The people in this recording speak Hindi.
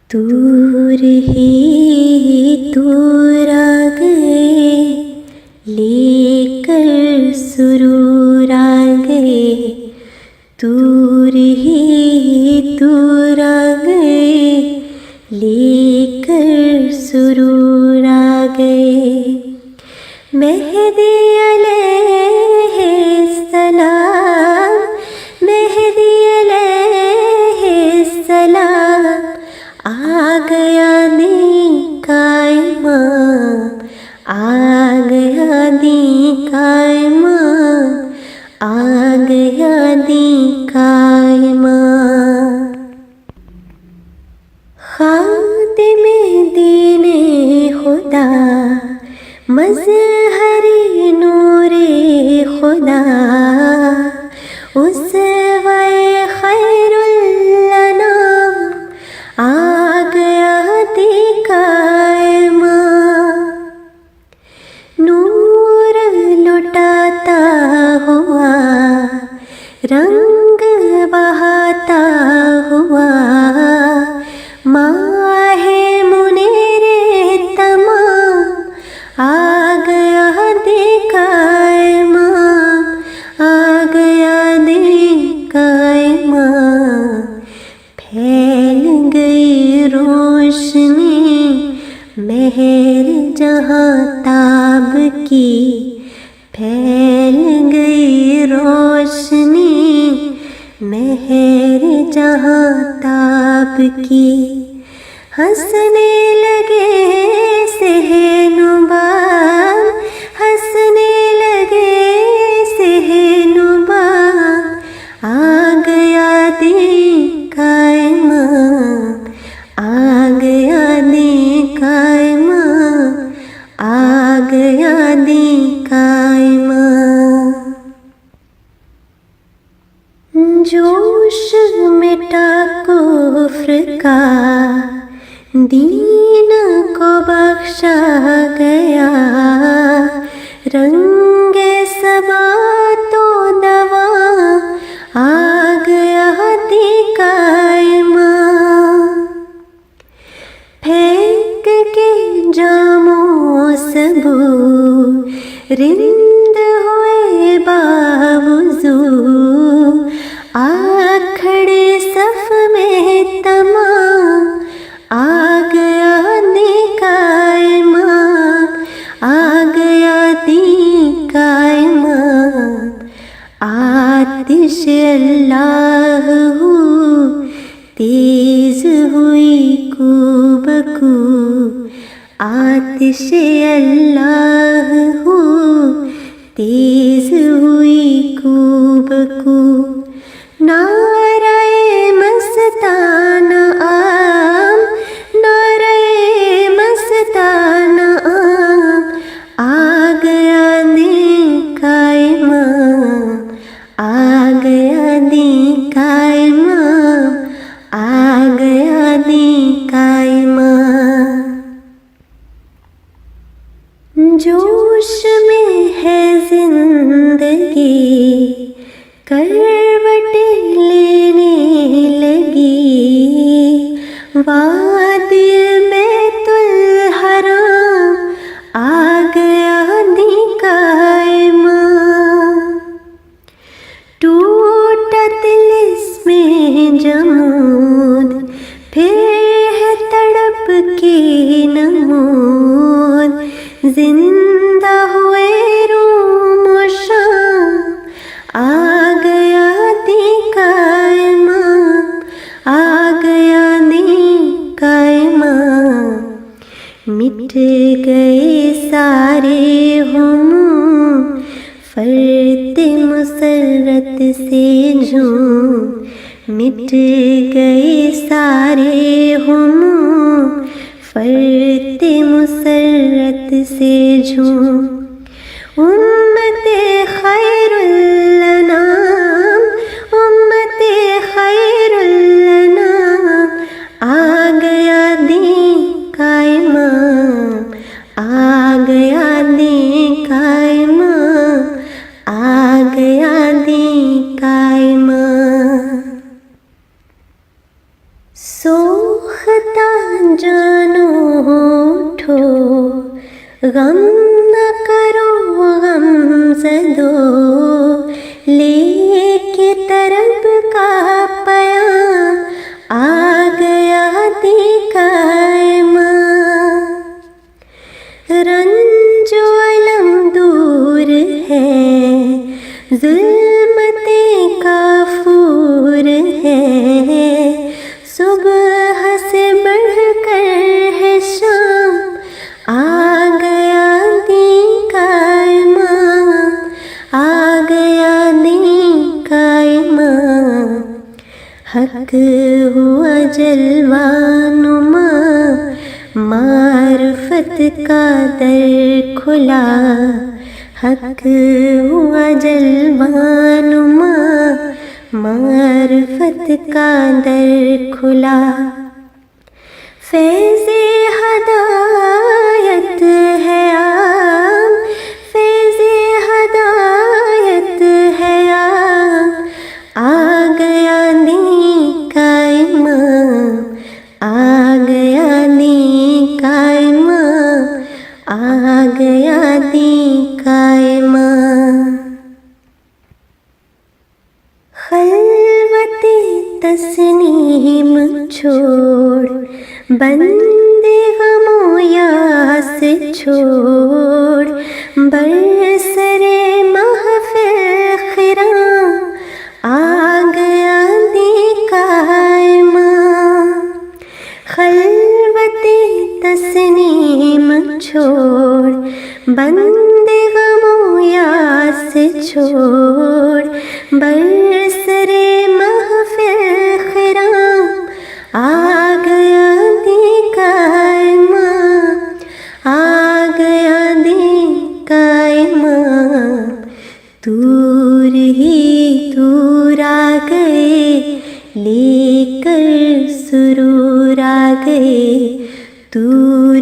दूर ही दूर आ गए, लेकर सुरूर आ गए। दूर ही दूर आ गए, लेकर सुरूर आ गए। मेहदी अलैहिस्सलाम, मेहदी अलैहिस्सलाम, आ गया दी कायमा, आ गया दी कायमा, आ गया दी कायमा। खादिमे दीने खुदा, मज़हरी नूरे खुदा, उसवाए खैरुल अनाम, आ गया दी कायमा। नूर लुटाता हुआ, रंग बहाता हुआ, माहे मुनेरे तमाम, आ गया दी कायमा, आ गया दी कायमा। फैल गई रोशनी मेहर जहाँ ताब की, फैल गई रोशनी मेहर जहाँ ताब की। हंसने लगे सहनुबा, हंसने लगे सहनुबा, आ गया दी कायमा, आ गया दी कायमा, आ गया दी कायमा। जोश मिटा कुफ्र का, दीन को बख्शा गया। रंगे सबा तो दवा, आ गया दी कायमा। फेंक के जामो सबू, रिंद हुए बावुजू, आ खड़े सफ में तमाम, आ गया दी कायमा, आ गया दी कायमा। आतिश अल्लाह हू, तेज हुई कूबकू, आतिश अल्लाह हू, तेज हुई कूबकू। नाराए मस्ताना आम, नाराए मस्ताना आम, आ गया दी कायमा, आ गया दी कायमा, आ गया दी कायमा। जोश में है जिंदगी, करवट लेने लगी। वादी में तुल हराम, आ गया दी कायमा। टूटा तिलिस्मे जमूद, फिर है तड़प की नमूद। जिंदा हुए रूम शाम, आ गया दी कायमा, आ गया दी कायमा। मिट गए सारे हुमूम, फरते मुसर्रत से झूम। मिट गए सारे हुमूम, फरते मुसर्रत से झूम। उम्मते खैरुल अनाम, उम्मते खैरुल अनाम, आ गया दी कायमा, आ गया दी कायमा, आ गया दी कायमा। सोख कहता जानो उठो, गम न करो गम ज़दो, लेके तरब का पयाम आ गया दिखाए माँ। रंजो अलम दूर है, ज़ुल्मते काफूर है, सुबह से बढ़कर है शाम आ गया दिखाए माँ, आ गया दिखाए माँ। हक हुआ जलवानुमा, मार्फत का दर खुला, हक हुआ जलवानुमा, मार्फत का दर खुला। फैज़े हदायत है आम, फैज़े हदायत है आम, आ गया निकाय माँ, आ गया निकाय माँ, आ गया निकाय माँ। खलवते तस्नीम छोड़, बंदे गमो यास छोड़, बरसरे महफ़िल ख़िरां आ गया दिखाए माँ। खलवते तस्नीम छोड़, बंदे गमो यास छोड़, बरसरे महफ़िल ख़िरां आ गया दिखाए माँ, आ गया दिखाए माँ। दूर ही दूर आ गए, लेकर सुरूर आ गए, दूर